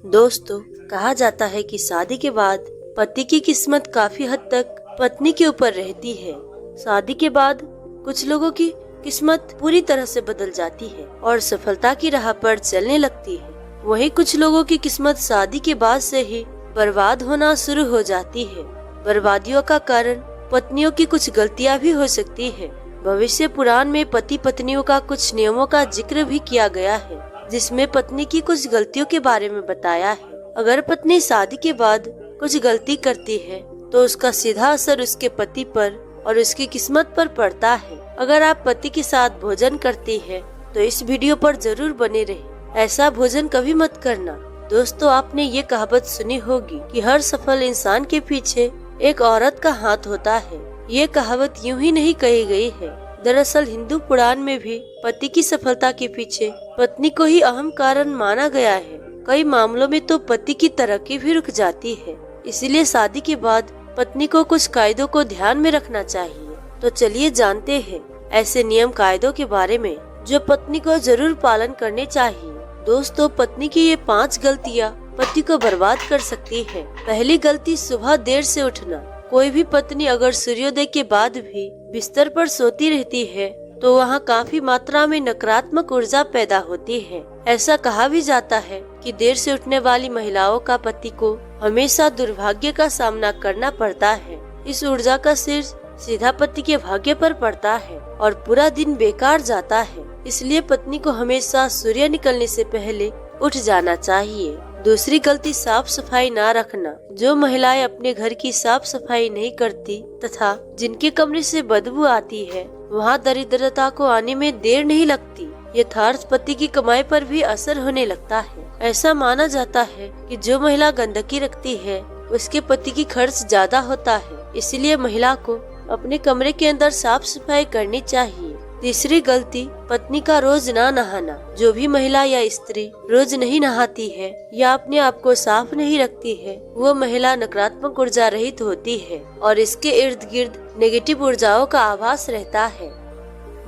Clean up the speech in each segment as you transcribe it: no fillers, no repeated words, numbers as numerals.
दोस्तों, कहा जाता है कि शादी के बाद पति की किस्मत काफी हद तक पत्नी के ऊपर रहती है। शादी के बाद कुछ लोगों की किस्मत पूरी तरह से बदल जाती है और सफलता की राह पर चलने लगती है। वहीं कुछ लोगों की किस्मत शादी के बाद से ही बर्बाद होना शुरू हो जाती है। बर्बादियों का कारण पत्नियों की कुछ गलतियां भी हो सकती है। भविष्य पुराण में पति पत्नियों का कुछ नियमों का जिक्र भी किया गया है, जिसमें पत्नी की कुछ गलतियों के बारे में बताया है। अगर पत्नी शादी के बाद कुछ गलती करती है तो उसका सीधा असर उसके पति पर और उसकी किस्मत पर पड़ता है। अगर आप पति के साथ भोजन करती है तो इस वीडियो पर जरूर बने रहे। ऐसा भोजन कभी मत करना। दोस्तों, आपने ये कहावत सुनी होगी कि हर सफल इंसान के पीछे एक औरत का हाथ होता है। ये कहावत यूं ही नहीं कही गई है। दरअसल हिंदू पुराण में भी पति की सफलता के पीछे पत्नी को ही अहम कारण माना गया है। कई मामलों में तो पति की तरक्की भी रुक जाती है। इसीलिए शादी के बाद पत्नी को कुछ कायदों को ध्यान में रखना चाहिए। तो चलिए जानते हैं ऐसे नियम कायदों के बारे में जो पत्नी को जरूर पालन करने चाहिए। दोस्तों, पत्नी की ये 5 गलतियाँ पति को बर्बाद कर सकती है। पहली गलती, सुबह देर से उठना। कोई भी पत्नी अगर सूर्योदय के बाद भी बिस्तर पर सोती रहती है तो वहाँ काफी मात्रा में नकारात्मक ऊर्जा पैदा होती है। ऐसा कहा भी जाता है कि देर से उठने वाली महिलाओं का पति को हमेशा दुर्भाग्य का सामना करना पड़ता है। इस ऊर्जा का सिर सीधा पति के भाग्य पर पड़ता है और पूरा दिन बेकार जाता है। इसलिए पत्नी को हमेशा सूर्य निकलने से पहले उठ जाना चाहिए। दूसरी गलती, साफ सफाई ना रखना। जो महिलाएं अपने घर की साफ सफाई नहीं करती तथा जिनके कमरे से बदबू आती है, वहाँ दरिद्रता को आने में देर नहीं लगती। यथार्थ पति की कमाई पर भी असर होने लगता है। ऐसा माना जाता है कि जो महिला गंदगी रखती है उसके पति की खर्च ज्यादा होता है। इसलिए महिला को अपने कमरे के अंदर साफ सफाई करनी चाहिए। तीसरी गलती, पत्नी का रोज ना नहाना। जो भी महिला या स्त्री रोज नहीं नहाती है या अपने आप को साफ नहीं रखती है, वो महिला नकारात्मक ऊर्जा रहित होती है और इसके इर्द गिर्द नेगेटिव ऊर्जाओं का आभास रहता है।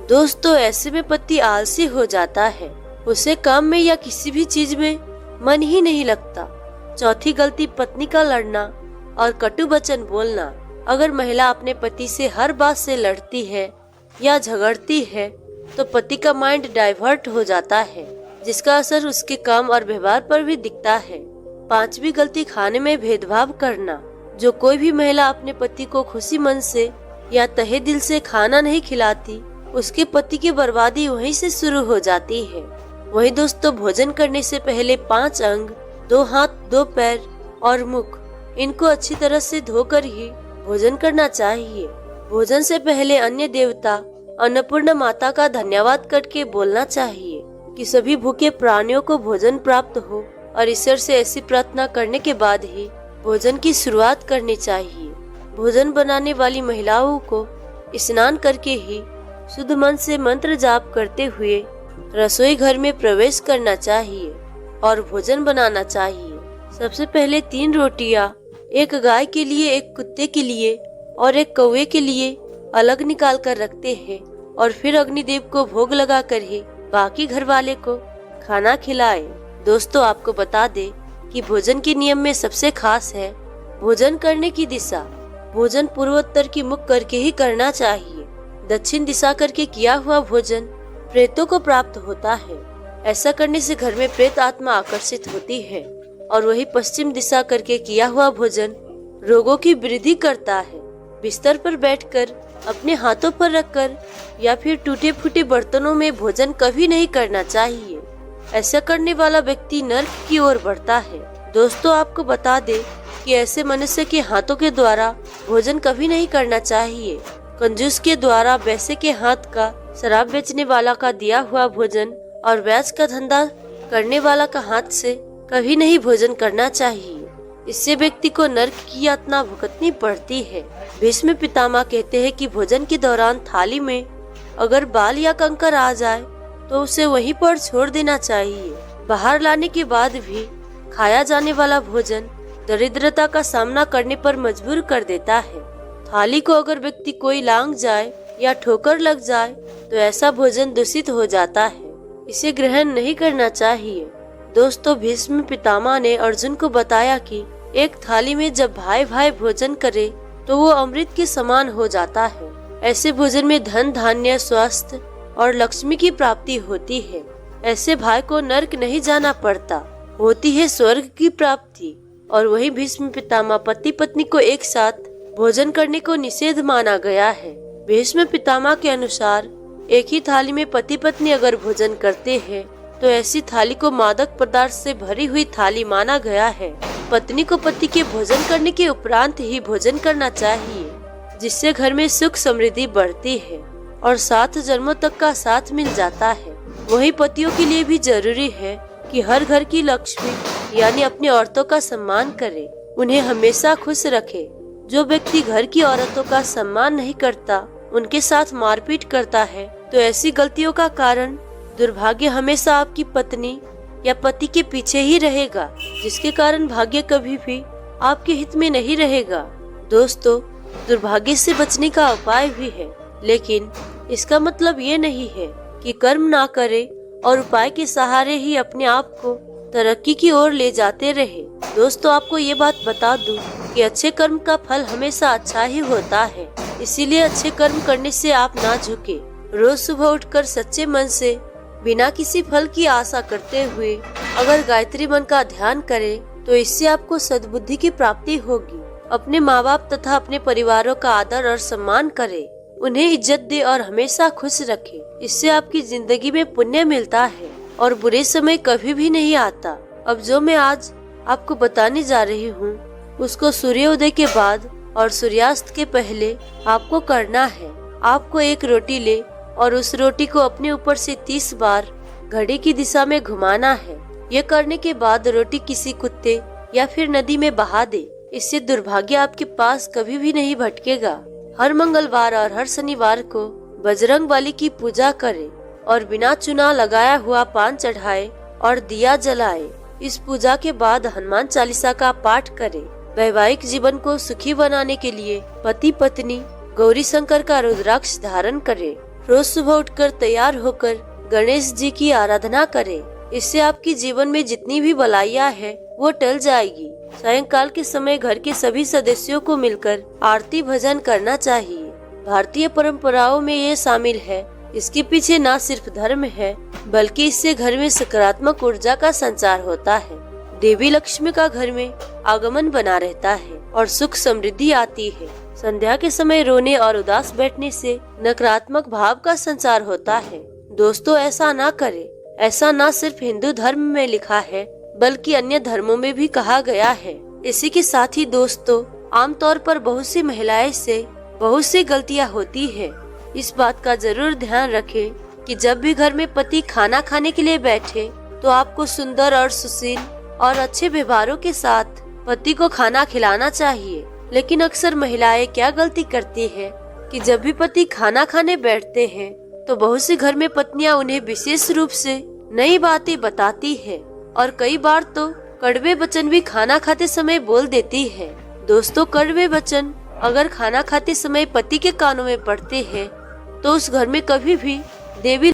दोस्तों, ऐसे में पति आलसी हो जाता है। उसे काम में या किसी भी चीज में मन ही नहीं लगता। चौथी गलती, पत्नी का लड़ना और कटु वचन बोलना। अगर महिला अपने पति से हर बात से लड़ती है या झगड़ती है तो पति का माइंड डाइवर्ट हो जाता है, जिसका असर उसके काम और व्यवहार पर भी दिखता है। पांचवी गलती, खाने में भेदभाव करना। जो कोई भी महिला अपने पति को खुशी मन से या तहे दिल से खाना नहीं खिलाती, उसके पति की बर्बादी वहीं से शुरू हो जाती है। वही दोस्तों, भोजन करने से पहले 5 अंग, 2 हाथ, 2 पैर और मुख, इनको अच्छी तरह से धोकर ही भोजन करना चाहिए। भोजन से पहले अन्य देवता अन्नपूर्णा माता का धन्यवाद करके बोलना चाहिए कि सभी भूखे प्राणियों को भोजन प्राप्त हो और ईश्वर से ऐसी प्रार्थना करने के बाद ही भोजन की शुरुआत करनी चाहिए। भोजन बनाने वाली महिलाओं को स्नान करके ही शुद्ध मन से मंत्र जाप करते हुए रसोई घर में प्रवेश करना चाहिए और भोजन बनाना चाहिए। सबसे पहले 3 रोटियां, एक गाय के लिए, एक कुत्ते के लिए और एक कौवे के लिए अलग निकाल कर रखते हैं और फिर अग्निदेव को भोग लगा कर ही बाकी घर वाले को खाना खिलाए। दोस्तों, आपको बता दे कि भोजन के नियम में सबसे खास है भोजन करने की दिशा। भोजन पूर्वोत्तर की मुख करके ही करना चाहिए। दक्षिण दिशा करके किया हुआ भोजन प्रेतों को प्राप्त होता है। ऐसा करने से घर में प्रेत आत्मा आकर्षित होती है और वही पश्चिम दिशा करके किया हुआ भोजन रोगों की वृद्धि करता है। बिस्तर पर बैठकर अपने हाथों पर रखकर या फिर टूटे फूटे बर्तनों में भोजन कभी नहीं करना चाहिए। ऐसा करने वाला व्यक्ति नर्क की ओर बढ़ता है। दोस्तों, आपको बता दे कि ऐसे मनुष्य के हाथों के द्वारा भोजन कभी नहीं करना चाहिए। कंजूस के द्वारा वैसे के हाथ का, शराब बेचने वाला का दिया हुआ भोजन और ब्याज का धंधा करने वाला का हाथ से कभी नहीं भोजन करना चाहिए। इससे व्यक्ति को नरक की यातना भुगतनी पड़ती है। भीष्म पितामह कहते हैं कि भोजन के दौरान थाली में अगर बाल या कंकर आ जाए तो उसे वहीं पर छोड़ देना चाहिए। बाहर लाने के बाद भी खाया जाने वाला भोजन दरिद्रता का सामना करने पर मजबूर कर देता है। थाली को अगर व्यक्ति कोई लांग जाए या ठोकर लग जाए तो ऐसा भोजन दूषित हो जाता है। इसे ग्रहण नहीं करना चाहिए। दोस्तों, भीष्म पितामह ने अर्जुन को बताया कि एक थाली में जब भाई भाई भोजन करे तो वो अमृत के समान हो जाता है। ऐसे भोजन में धन, धान्य, स्वास्थ्य और लक्ष्मी की प्राप्ति होती है। ऐसे भाई को नरक नहीं जाना पड़ता, होती है स्वर्ग की प्राप्ति। और वही भीष्म पितामह पति पत्नी को एक साथ भोजन करने को निषेध माना गया है। भीष्म पितामह के अनुसार एक ही थाली में पति पत्नी अगर भोजन करते हैं तो ऐसी थाली को मादक पदार्थ से भरी हुई थाली माना गया है। पत्नी को पति के भोजन करने के उपरांत ही भोजन करना चाहिए, जिससे घर में सुख समृद्धि बढ़ती है और 7 जन्मों तक का साथ मिल जाता है। वही पतियों के लिए भी जरूरी है कि हर घर की लक्ष्मी यानी अपनी औरतों का सम्मान करे, उन्हें हमेशा खुश रखे। जो व्यक्ति घर की औरतों का सम्मान नहीं करता, उनके साथ मारपीट करता है, तो ऐसी गलतियों का कारण दुर्भाग्य हमेशा आपकी पत्नी या पति के पीछे ही रहेगा, जिसके कारण भाग्य कभी भी आपके हित में नहीं रहेगा। दोस्तों, दुर्भाग्य से बचने का उपाय भी है, लेकिन इसका मतलब ये नहीं है कि कर्म ना करें और उपाय के सहारे ही अपने आप को तरक्की की ओर ले जाते रहे। दोस्तों, आपको ये बात बता दूं कि अच्छे कर्म का फल हमेशा अच्छा ही होता है, इसीलिए अच्छे कर्म करने से आप ना झुके। रोज सुबह उठकर सच्चे मन से बिना किसी फल की आशा करते हुए अगर गायत्री मंत्र का ध्यान करें तो इससे आपको सद्बुद्धि की प्राप्ति होगी। अपने माँ बाप तथा अपने परिवारों का आदर और सम्मान करें, उन्हें इज्जत दे और हमेशा खुश रखें। इससे आपकी जिंदगी में पुण्य मिलता है और बुरे समय कभी भी नहीं आता। अब जो मैं आज आपको बताने जा रही हूँ उसको सूर्योदय के बाद और सूर्यास्त के पहले आपको करना है। आपको एक रोटी ले और उस रोटी को अपने ऊपर से 30 बार घड़ी की दिशा में घुमाना है। ये करने के बाद रोटी किसी कुत्ते या फिर नदी में बहा दे। इससे दुर्भाग्य आपके पास कभी भी नहीं भटकेगा। हर मंगलवार और हर शनिवार को बजरंग बली की पूजा करें और बिना चुना लगाया हुआ पान चढ़ाए और दिया जलाए। इस पूजा के बाद हनुमान चालीसा का पाठ करें। वैवाहिक जीवन को सुखी बनाने के लिए पति पत्नी गौरी शंकर का रुद्राक्ष धारण करें। रोज सुबह उठकर तैयार होकर गणेश जी की आराधना करें। इससे आपकी जीवन में जितनी भी बलाइयाँ है वो टल जाएगी। सायंकाल के समय घर के सभी सदस्यों को मिलकर आरती भजन करना चाहिए। भारतीय परंपराओं में ये शामिल है। इसके पीछे न सिर्फ धर्म है, बल्कि इससे घर में सकारात्मक ऊर्जा का संचार होता है। देवी लक्ष्मी का घर में आगमन बना रहता है और सुख समृद्धि आती है। संध्या के समय रोने और उदास बैठने से नकारात्मक भाव का संचार होता है। दोस्तों, ऐसा ना करें। ऐसा न सिर्फ हिंदू धर्म में लिखा है, बल्कि अन्य धर्मों में भी कहा गया है। इसी के साथ ही दोस्तों, आमतौर पर बहुत सी महिलाएं से बहुत सी गलतियां होती है। इस बात का जरूर ध्यान रखें कि जब भी घर में पति खाना खाने के लिए बैठे तो आपको सुंदर और सुशील और अच्छे व्यवहारों के साथ पति को खाना खिलाना चाहिए। लेकिन अक्सर महिलाएं क्या गलती करती है कि जब भी पति खाना खाने बैठते हैं तो बहुत सी घर में पत्नियां उन्हें विशेष रूप से नई बातें बताती है और कई बार तो कड़वे वचन भी खाना खाते समय बोल देती है। दोस्तों, कड़वे वचन अगर खाना खाते समय पति के कानों में पड़ते हैं तो उस घर में कभी भी देवी